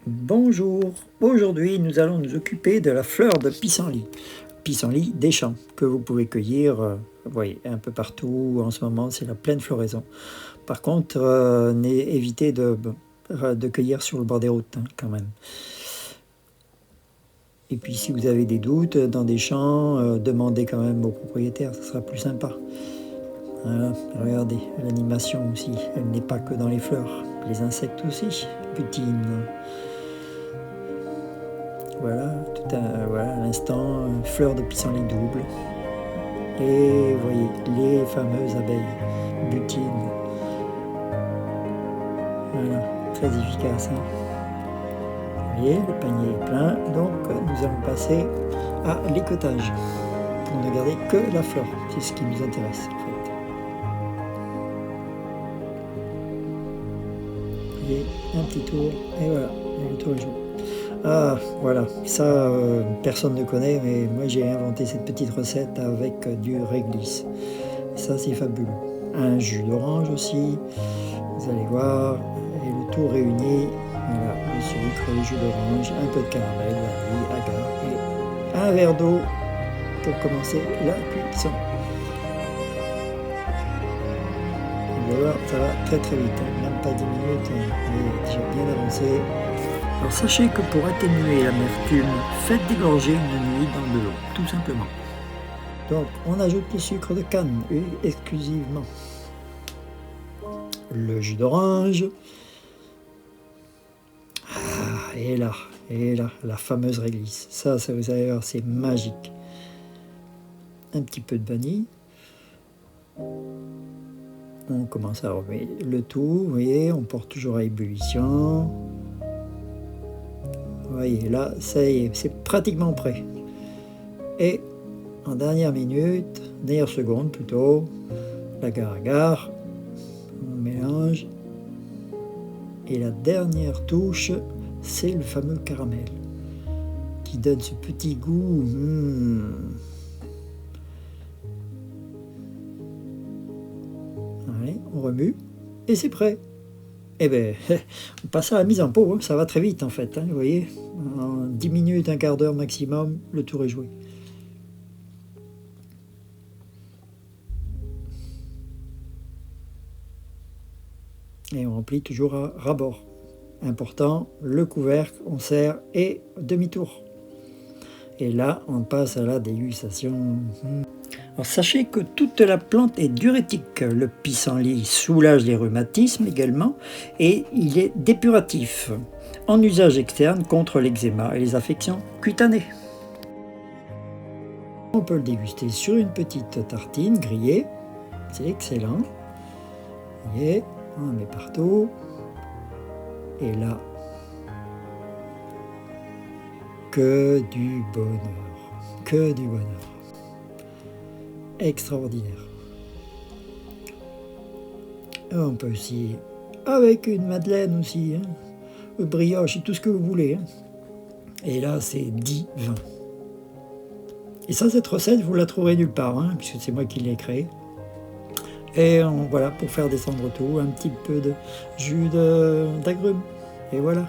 Bonjour, aujourd'hui nous allons nous occuper de la fleur de pissenlit. Pissenlit des champs que vous pouvez cueillir vous voyez, un peu partout. En ce moment c'est la pleine floraison. Par contre, évitez de cueillir sur le bord des routes quand même. Et puis si vous avez des doutes dans des champs, demandez quand même aux propriétaires, ça sera plus sympa. Voilà, regardez, l'animation aussi, elle n'est pas que dans les fleurs, les insectes aussi butinent. Voilà, voilà, à l'instant, fleur de pissenlit double. Et vous voyez, les fameuses abeilles butinent. Voilà, très efficace. Vous voyez, le panier est plein, donc nous allons passer à l'écotage pour ne garder que la fleur. C'est ce qui nous intéresse en fait. Vous voyez, un petit tour, et voilà, et le tour est joué. Ah, voilà, ça, personne ne connaît, mais moi j'ai inventé cette petite recette avec du réglisse. Ça, c'est fabuleux. Un jus d'orange aussi, vous allez voir, et le tout réuni, voilà, le sucre, le jus d'orange, un peu de caramel, vanille, agar, et un verre d'eau pour commencer la cuisson. Vous allez voir, ça va très très vite, même pas 10 minutes, on est déjà bien avancé. Alors sachez que pour atténuer l'amertume, faites dégorger une nuit dans de l'eau, tout simplement. Donc on ajoute le sucre de canne exclusivement, le jus d'orange, et là, la fameuse réglisse. Ça vous allez voir, c'est magique. Un petit peu de vanille. On commence à remettre le tout, vous voyez, on porte toujours à ébullition. Vous voyez, là, ça y est, c'est pratiquement prêt. Et en dernière minute, dernière seconde plutôt, l'agar-agar, on mélange. Et la dernière touche, c'est le fameux caramel qui donne ce petit goût. Allez, on remue et c'est prêt. Eh bien, on passe à la mise en pot, ça va très vite en fait, vous voyez, en 10 minutes, un quart d'heure maximum, le tour est joué. Et on remplit toujours à ras-bord. Important, le couvercle, on serre et demi-tour. Et là, on passe à la dégustation. Alors, sachez que toute la plante est diurétique. Le pissenlit soulage les rhumatismes également et il est dépuratif, en usage externe contre l'eczéma et les affections cutanées. On peut le déguster sur une petite tartine grillée, c'est excellent. Vous voyez, on met partout. Et là, que du bonheur, que du bonheur. Extraordinaire. Et on peut aussi, avec une madeleine aussi, brioche et tout ce que vous voulez. Et là, c'est divin. Et ça, cette recette, vous la trouverez nulle part, puisque c'est moi qui l'ai créée. Et voilà, pour faire descendre tout, un petit peu de jus d'agrumes. Et voilà.